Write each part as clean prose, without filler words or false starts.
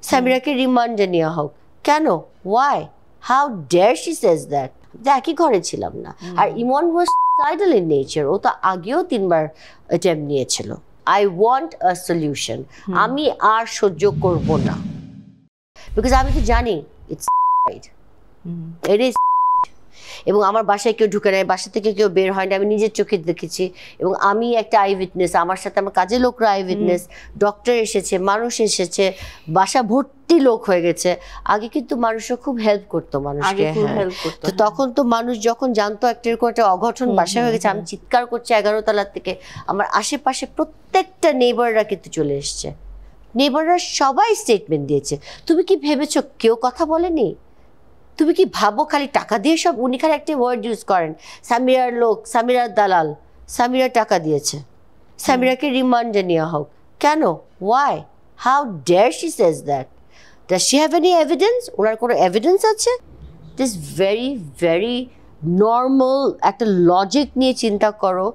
সামিরাকে রিমান্ডে নেওয়া হোক। কেন? Why? How dare she says that? একই ঘরে ছিলাম না। আর Imon was suicidal in nature, ও তো আগেও 3 বার অ্যাটেম্প নিয়েছিল। I want a solution. আমি আর সহ্য করব না, বিকজ আমি তো জানি ইটস রাইট, ইট ইজ। এবং আমার বাসায় কেউ ঢুকে নেয়, বাসা থেকে কেউ বের হয় না, আমি নিজের চোখে দেখেছি। এবং আমি একটা আই উইটনেস, আমার সাথে আমার কাজের লোকরা আই উইটনেস, ডক্টর এসেছে, মানুষ এসেছে, বাসা ভর্তি লোক হয়ে গেছে। আগে কিন্তু মানুষও খুব হেল্প করতো মানুষকে, তো তখন তো মানুষ যখন জানতো একটা এরকম একটা অঘটন বাসা হয়ে গেছে, আমি চিৎকার করছি 11 তলার থেকে, আমার আশেপাশে প্রত্যেকটা নেইবাররা কিন্তু চলে এসছে, নেইবাররা সবাই স্টেটমেন্ট দিয়েছে। তুমি কি ভেবেছো কেউ কথা বলেনি? তুমি কি ভাবো খালি টাকা দিয়ে সব? উনি খালি একটা ওয়ার্ড ইউজ করেন, সামিরার লোক, সামিরার দালাল, সামিরা টাকা দিয়েছে, সামিরাকে রিমান্ডে নেওয়া হোক। কেন? Why? How dare she says that? Does she have any evidence? ওনার কোনো এভিডেন্স আছে? It is very very normal একটা লজিক নিয়ে চিন্তা করো।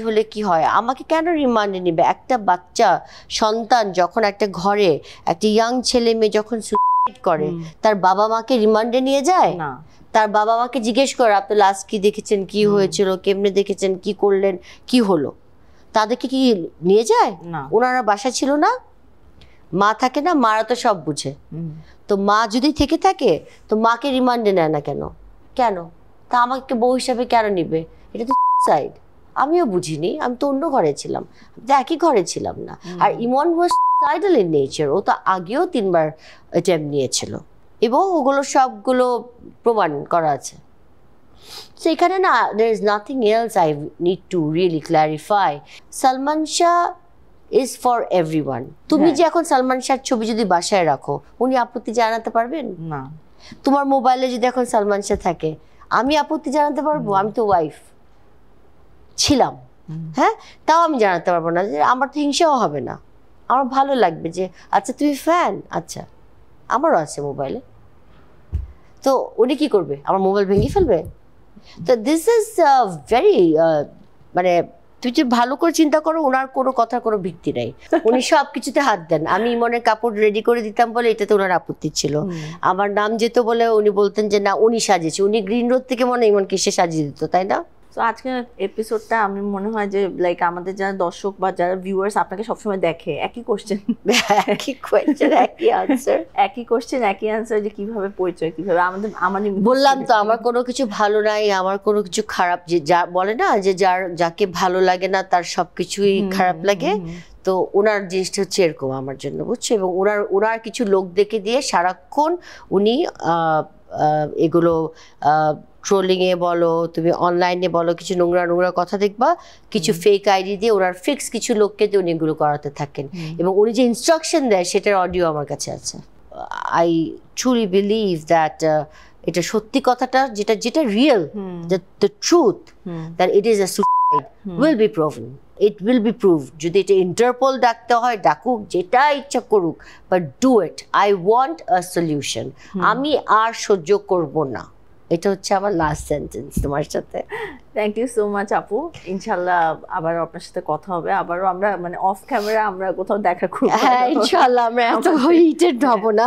হলে কি হয়? আমাকে কেন রিমান্ডে নেবে? একটা বাচ্চা সন্তান যখন একটা ঘরে একটা ইয়াং ছেলে মেয়ে যখন করে, তার বাবা মাকে রিমান্ডে নিয়ে যায় না? তার বাবা মাকে জিজ্ঞেস করে আপনি লাস্ট কি দেখেছেন, কি হয়েছিল, কেমনে দেখেছেন, কি করলেন, কি হলো? তাদেরকে কি নিয়ে যায়? ওনারা বাসা ছিল না? মা থাকে না? মারা তো সব বুঝে। তো মা যদি থেকে থাকে তো মাকে রিমান্ডে নেয় না কেন? কেন? তা আমাকে বউ হিসাবে কেন নিবে? এটা তো সুইসাইড। আমিও বুঝিনি, আমি তো অন্য ঘরে ছিলাম, একই ঘরে ছিলাম না। আর Imon was suicidal in nature, ও তো আগেও 3 বার অ্যাটেম্প নিয়েছিল এবং ওগুলো সবগুলো প্রমাণ করা আছে। সো এখানে না, there is nothing else I need to really clarify. Salman Shah is for everyone. তুমি যে এখন সালমান শাহর ছবি যদি বাসায় রাখো, উনি আপত্তি জানাতে পারবেন না? তোমার মোবাইলে যদি এখন সালমান শাহ থাকে, আমি আপত্তি জানাতে পারবো? আমি তো ওয়াইফ ছিলাম, হ্যাঁ, তাও আমি জানাতে পারবো না। যে আমার তো হিংসাও হবে না, আমার ভালো লাগবে যে আচ্ছা তুমি ফ্যান, আচ্ছা আমারও আছে মোবাইলে। তো উনি কি করবে? আমার মোবাইল ভেঙে ফেলবে? তো দিস ইজ ভেরি মানে তুই যে ভালো করে চিন্তা করো, ওনার কোনো কথার কোনো ভিত্তি নাই। উনি সব কিছুতে হাত দেন। আমি মনে কাপড় রেডি করে দিতাম বলে এটাতে ওনার আপত্তি ছিল। আমার নাম যেত বলে উনি বলতেন যে না উনি সাজিয়েছে, উনি গ্রিন রোড থেকে মনে ইমনকে সে সাজিয়ে দিত, তাই না? তো আজকের এপিসোডটা আমি মনে হয় যে লাইক আমাদের যারা দর্শক বা যারা ভিউয়ার্স আপনাকে সবসময় দেখে, একই কোশ্চেন একই কোয়েশ্চেন একই আনসার, একই কোশ্চেন একই আনসার, যে কিভাবে পরিচয়, কিভাবে আমাদের বললাম তো আমার কোনো কিছু ভালো নাই, আমার কোনো কিছু খারাপ, যে যা বলে না যে যাকে ভালো লাগে না তার সবকিছুই খারাপ লাগে। তো ওনার জিনিসটা হচ্ছে এরকম আমার জন্য, বুঝছো? এবং ওনার কিছু লোক দেখে দিয়ে সারাক্ষণ উনি এগুলো ট্রোলিংয়ে বলো, তুমি অনলাইনে বলো, কিছু নোংরা নোংরা কথা দেখবা, কিছু ফেক আইডি দিয়ে ওনার ফিক্স কিছু লোককে দিয়ে উনি এগুলো করাতে থাকেন। এবং উনি যে ইনস্ট্রাকশন দেয় সেটার অডিও আমার কাছে আছে। আই ট্রুলি বিলিভ দ্যাট এটা সত্যি কথাটা, যেটা real, the truth, that it is a suicide will be proven, it will be prove. যদি এটা ইন্টারপোল ডাকতে হয় ডাকুক, যেটা ইচ্ছা করুক, but do it. I want a solution. আমি আর সহ্য করব না। এটা হচ্ছে আমার লাস্ট সেন্টেন্স তোমার সাথে। থ্যাংক ইউ সো মাচ আপু। ইনশাল্লাহ আবারও আপনার সাথে কথা হবে, আবারও আমরা মানে অফ ক্যামেরা আমরা কোথাও দেখা করবো। হ্যাঁ ইনশাল্লাহ, আমরা এত হিটেড হব না।